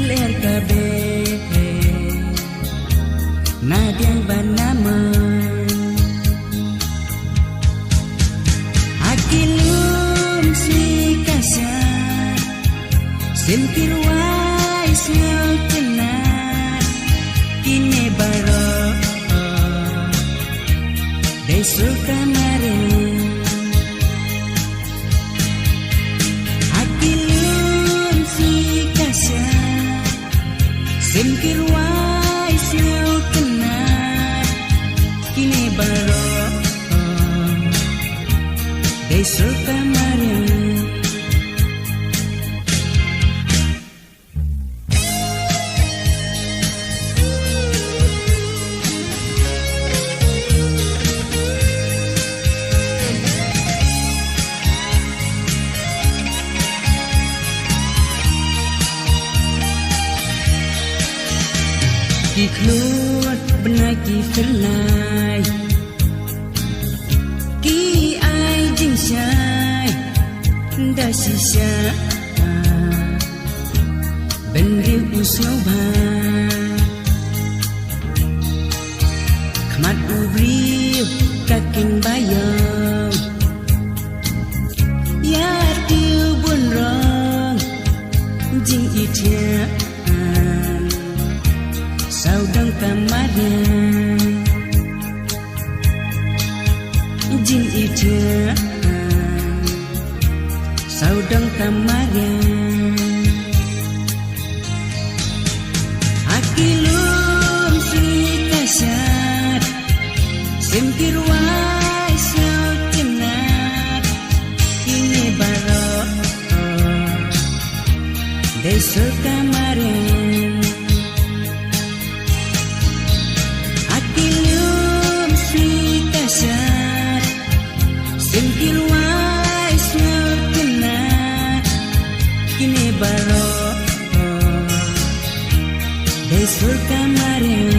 ler kabe nadiang banama akilum si kasar sentir wais ngau kenar kini baro besok kemarin akilum si kasar sentir wais ngau kenar kini baro besok kemarin keluar benar ki felai ki ai jing sai da sisa bendri usau ba kmat ubri kakin bayang yar tiu bun rong jing itia saudang kamarin jin ija saudang kamarin akilum si kasar sentir wais ngau kenar kini baro besok kamarin sentir wais ngau kenar kini baro besok kemarin